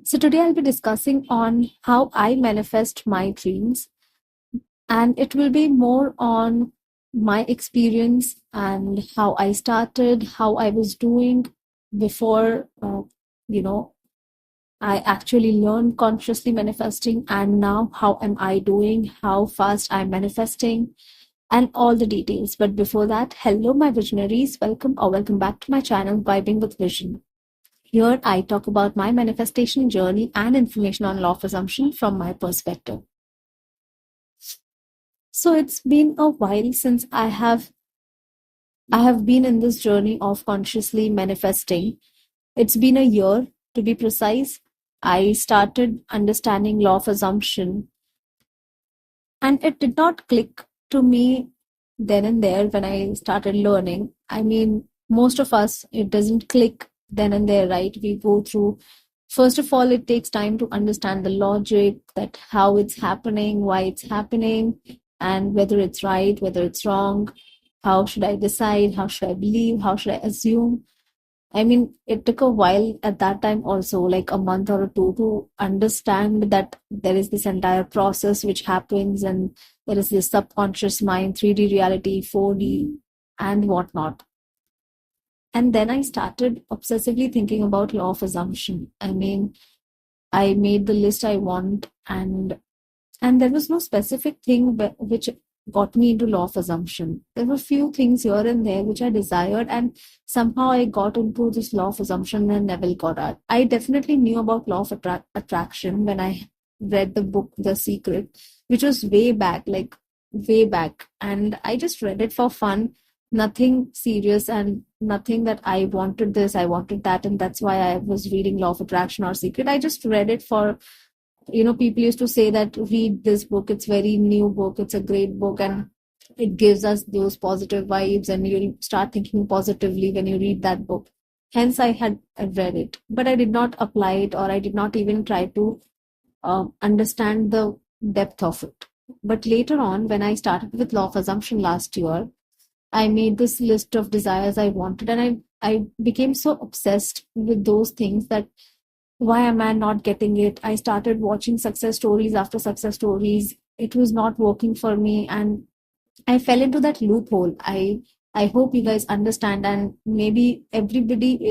So today I'll be discussing on how I manifest my dreams, and it will be more on my experience and how I started, how I was doing before you know I actually learned consciously manifesting, and now how am I doing, how fast I'm manifesting, and all the details. But before that, hello my visionaries, welcome back to my channel Vibing with Vision. Here, I talk about my manifestation journey and information on law of assumption from my perspective. So it's been a while since I have been in this journey of consciously manifesting. It's been a year to be precise. I started understanding law of assumption, and it did not click to me then and there when I started learning. I mean, most of us, it doesn't click then and there, right? We go through, first of all, it takes time to understand the logic, that how it's happening, why it's happening, and whether it's right, whether it's wrong. How should I decide? How should I believe? How should I assume? I mean, it took a while at that time also, like a month or two, to understand that there is this entire process which happens, and there is this subconscious mind, 3D reality, 4D, and whatnot. And then I started obsessively thinking about law of assumption. I mean, I made the list I want, and there was no specific thing which got me into law of assumption. There were few things here and there which I desired, and somehow I got into this law of assumption and never got out. I definitely knew about law of attraction when I read the book The Secret, which was way back, like way back, and I just read it for fun, nothing serious and nothing that I wanted this, I wanted that, and that's why I was reading law of attraction or secret. I just read it for, people used to say that read this book, it's very new book, it's a great book, and it gives us those positive vibes, and you'll start thinking positively when you read that book. Hence I had read it, but I did not apply it, or I did not even try to understand the depth of it. But later on, when I started with law of assumption last year, I made this list of desires I wanted, and I became so obsessed with those things that why am I not getting it? I started watching success stories after success stories. It was not working for me, and I fell into that loophole. I hope you guys understand, and maybe everybody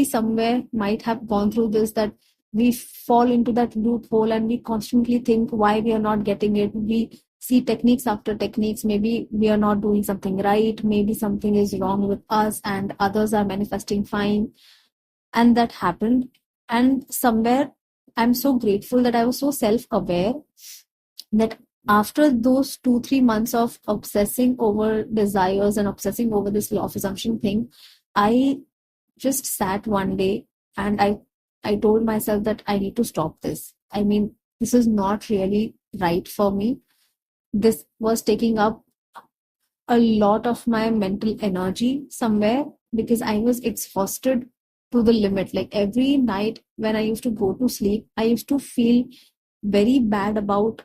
somewhere might have gone through this, that we fall into that loophole and we constantly think why we are not getting it. We see techniques after techniques. Maybe we are not doing something right. Maybe something is wrong with us, and others are manifesting fine, and that happened. And somewhere I'm so grateful that I was so self-aware that after those 2 3 months of obsessing over desires and obsessing over this law of assumption thing, I just sat one day, and I told myself that I need to stop this. I mean, this is not really right for me. This was taking up a lot of my mental energy somewhere, because I was exhausted to the limit. Like every night when I used to go to sleep, I used to feel very bad about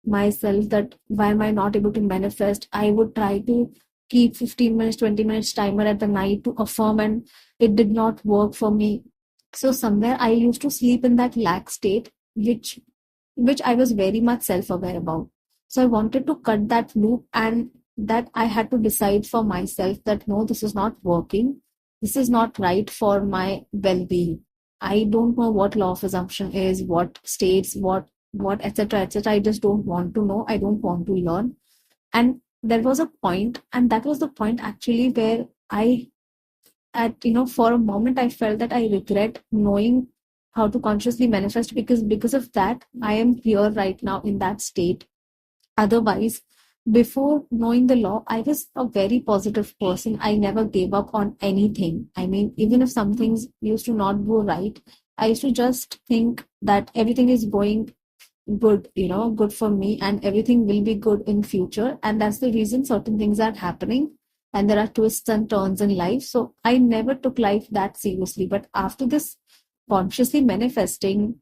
myself, that why am I not able to manifest? I would try to keep 15 minutes, 20 minutes timer at the night to affirm, and it did not work for me. So somewhere I used to sleep in that lack state, which I was very much self-aware about. So I wanted to cut that loop, and that I had to decide for myself that no, this is not working. This is not right for my well-being. I don't know what law of assumption is, what states, what, etc., etc. I just don't want to know. I don't want to learn. And there was a point, and that was the point actually where for a moment, I felt that I regret knowing how to consciously manifest, because of that, I am here right now in that state. Otherwise, before knowing the law, I was a very positive person. I never gave up on anything. I mean, even if some things used to not go right, I used to just think that everything is going good, good for me, and everything will be good in future. And that's the reason certain things are happening, and there are twists and turns in life. So I never took life that seriously. But after this consciously manifesting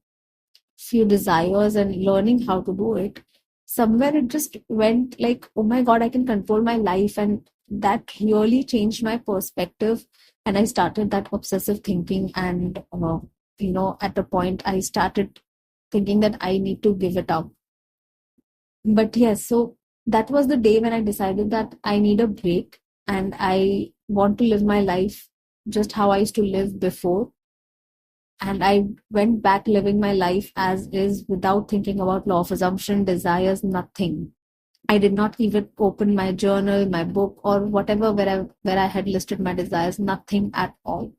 few desires and learning how to do it, somewhere it just went like, oh my God, I can control my life. And that really changed my perspective. And I started that obsessive thinking, and at a point I started thinking that I need to give it up. But yes, so that was the day when I decided that I need a break and I want to live my life just how I used to live before. And I went back living my life as is without thinking about law of assumption, desires, nothing. I did not even open my journal, my book, or whatever where I had listed my desires, nothing at all.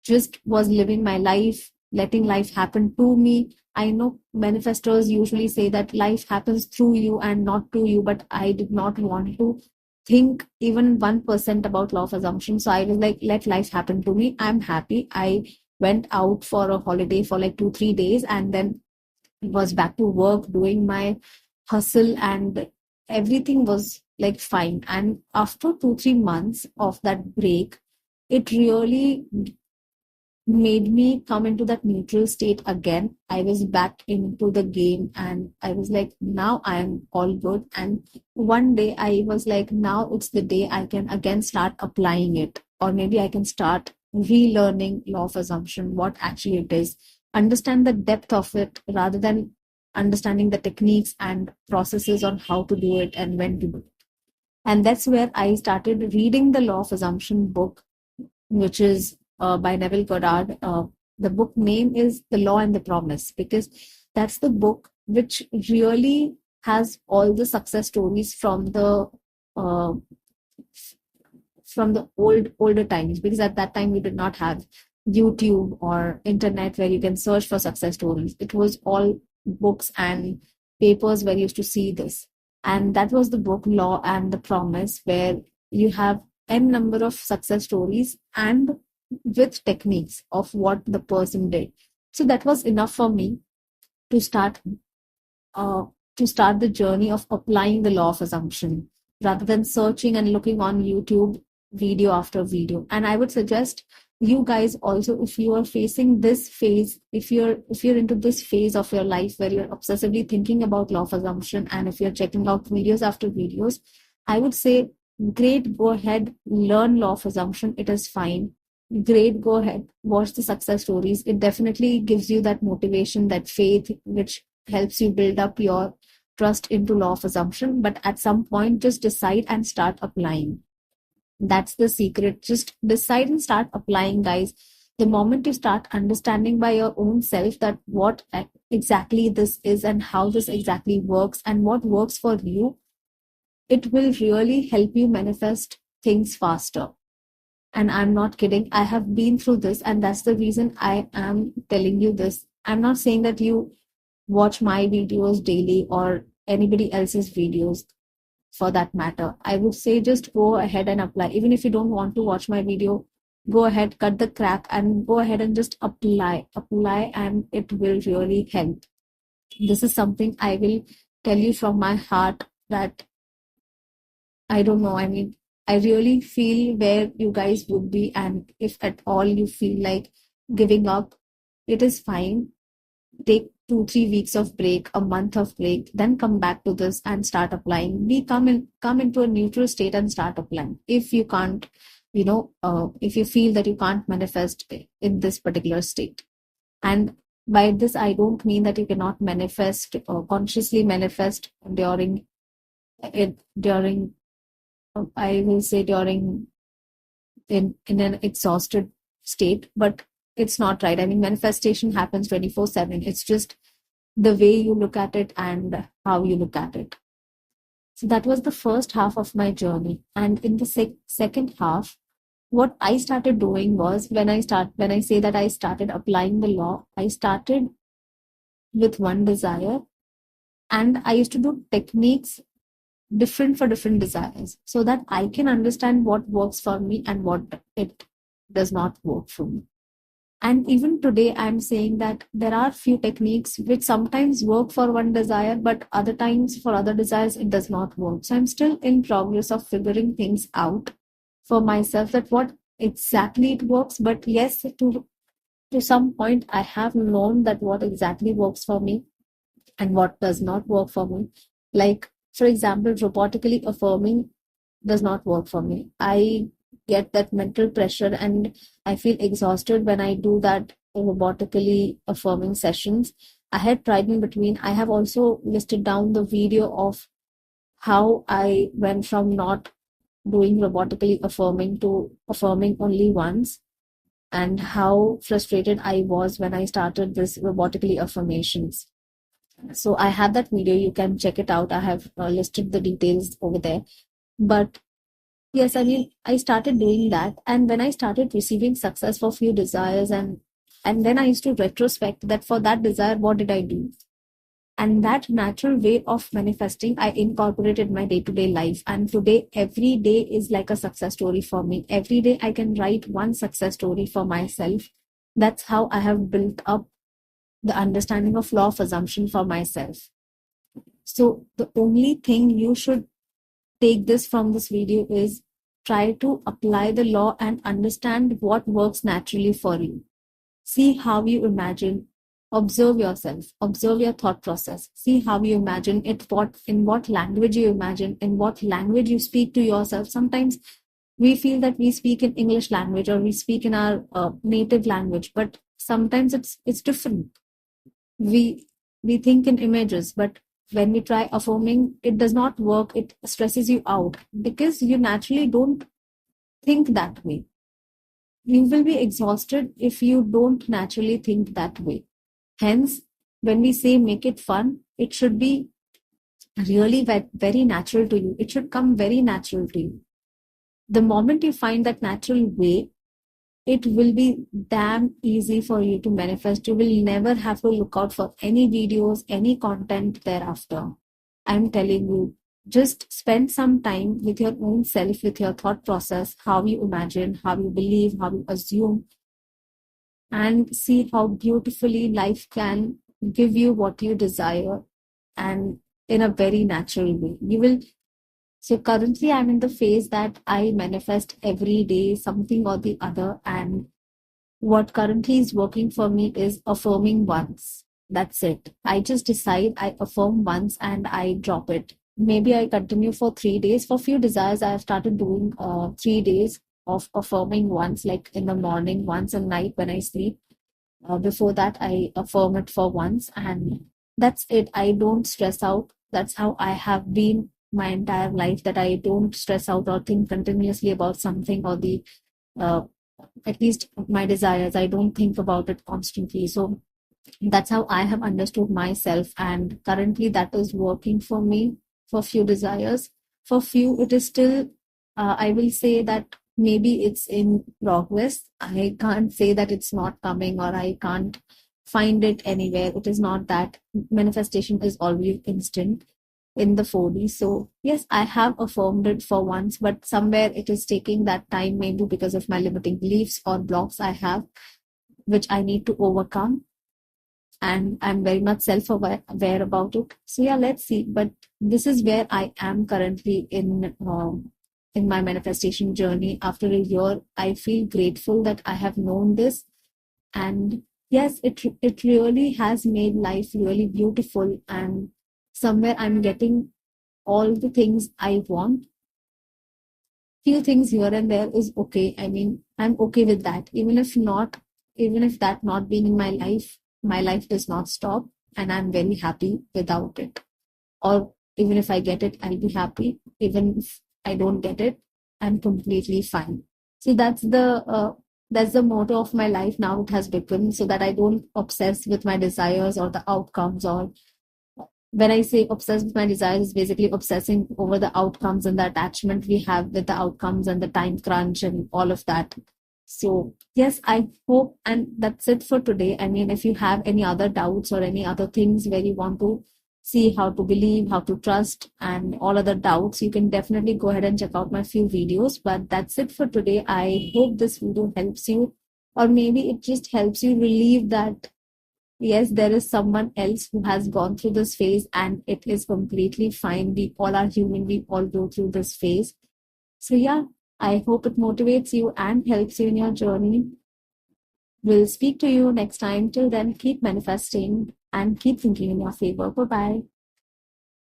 Just was living my life, letting life happen to me. I know manifestors usually say that life happens through you and not to you, but I did not want to think even 1% about law of assumption. So I was like, let life happen to me. I'm happy. I went out for a holiday for like 2, 3 days and then was back to work doing my hustle, and everything was like fine. And after 2, 3 months of that break, it really made me come into that neutral state again. I was back into the game and I was like, now I am all good. And one day I was like, now it's the day I can again start applying it. Or maybe I can start relearning law of assumption, what actually it is, understand the depth of it rather than understanding the techniques and processes on how to do it and when to do it. And that's where I started reading the law of assumption book, which is by Neville Goddard. The book name is The Law and the Promise, because that's the book which really has all the success stories uh, from the older times, because at that time we did not have YouTube or internet where you can search for success stories. It was all books and papers where you used to see this. And that was the book Law and the Promise, where you have n number of success stories and with techniques of what the person did. So that was enough for me to start uh, to start the journey of applying the law of assumption rather than searching and looking on YouTube video after video. And I would suggest you guys also, if you are facing this phase, if you're into this phase of your life where you're obsessively thinking about law of assumption, and if you're checking out videos after videos, I would say, great, go ahead, learn law of assumption. It is fine. Great, go ahead, watch the success stories. It definitely gives you that motivation, that faith, which helps you build up your trust into law of assumption. But at some point, just decide and start applying. That's the secret. Just decide and start applying, guys. The moment you start understanding by your own self that what exactly this is and how this exactly works and what works for you, it will really help you manifest things faster. And I'm not kidding. I have been through this, and that's the reason I am telling you this. I'm not saying that you watch my videos daily or anybody else's videos for that matter. I would say just go ahead and apply. Even if you don't want to watch my video, go ahead, cut the crap and go ahead and just apply. Apply, and it will really help. This is something I will tell you from my heart that I don't know. I mean, I really feel where you guys would be, and if at all you feel like giving up, it is fine. Take 2, 3 weeks of break, a month of break, then come back to this and start applying. Come into a neutral state and start applying. If you can't, if you feel that you can't manifest in this particular state. And by this, I don't mean that you cannot manifest or consciously manifest during I will say during in an exhausted state, but it's not right. I mean, manifestation happens 24/7. It's just the way you look at it and how you look at it. So that was the first half of my journey. And in the second half, what I started doing was, when I say that I started applying the law, I started with one desire, and I used to do techniques different for different desires so that I can understand what works for me and what it does not work for me. And even today, I'm saying that there are few techniques which sometimes work for one desire, but other times for other desires, it does not work. So I'm still in progress of figuring things out for myself, that what exactly it works. But yes, to some point, I have known that what exactly works for me and what does not work for me. Like, for example, robotically affirming does not work for me. I get that mental pressure and I feel exhausted when I do that robotically affirming sessions. I had tried in between. I have also listed down the video of how I went from not doing robotically affirming to affirming only once, and how frustrated I was when I started this robotically affirmations. So I have that video. You can check it out. I have listed the details over there. But yes, I mean, I started doing that, and when I started receiving success for few desires, and then I used to retrospect that for that desire, what did I do? And that natural way of manifesting, I incorporated my day-to-day life. And today, every day is like a success story for me. Every day, I can write one success story for myself. That's how I have built up the understanding of law of assumption for myself. So the only thing you should take this from this video is try to apply the law and understand what works naturally for you. See how you imagine, observe yourself, observe your thought process, see how you imagine it, in what language you imagine, in what language you speak to yourself. Sometimes we feel that we speak in English language or we speak in our native language, but sometimes it's different. We think in images, but when we try affirming, it does not work. It stresses you out because you naturally don't think that way. You will be exhausted if you don't naturally think that way. Hence, when we say make it fun, it should be really very natural to you. It should come very natural to you. The moment you find that natural way, it will be damn easy for you to manifest. You will never have to look out for any videos, any content thereafter. I'm telling you, just spend some time with your own self, with your thought process, how you imagine, how you believe, how you assume, and see how beautifully life can give you what you desire, and in a very natural way. You will. So currently, I'm in the phase that I manifest every day something or the other, and what currently is working for me is affirming once. That's it. I just decide I affirm once and I drop it. Maybe I continue for 3 days. For few desires, I have started doing 3 days of affirming once, like in the morning, once, and night when I sleep. Before that, I affirm it for once, and that's it. I don't stress out. That's how I have been my entire life, that I don't stress out or think continuously about something or the uh, at least my desires. I don't think about it constantly. So that's how I have understood myself, and currently that is working for me. For few desires, for few it is still, I will say that maybe it's in progress. I can't say that it's not coming or I can't find it anywhere. It is not that manifestation is always instant in the 4D. So yes, I have affirmed it for once, but somewhere it is taking that time, maybe because of my limiting beliefs or blocks I have, which I need to overcome. And I'm very much self-aware about it. So yeah, let's see. But this is where I am currently in my manifestation journey. After a year, I feel grateful that I have known this, and yes, it really has made life really beautiful. And somewhere I'm getting all the things I want. Few things here and there is okay. I mean, I'm okay with that. Even if that not being in my life does not stop, and I'm very happy without it. Or even if I get it, I'll be happy. Even if I don't get it, I'm completely fine. See, that's the motto of my life now. It has become, so that I don't obsess with my desires or the outcomes. Or when I say obsess with my desires, is basically obsessing over the outcomes and the attachment we have with the outcomes and the time crunch and all of that. So yes, I hope, and that's it for today. I mean, if you have any other doubts or any other things where you want to see how to believe, how to trust, and all other doubts, you can definitely go ahead and check out my few videos. But that's it for today. I hope this video helps you, or maybe it just helps you relieve that yes, there is someone else who has gone through this phase and it is completely fine. We all are human. We all go through this phase. So yeah, I hope it motivates you and helps you in your journey. We'll speak to you next time. Till then, keep manifesting and keep thinking in your favor. Bye-bye.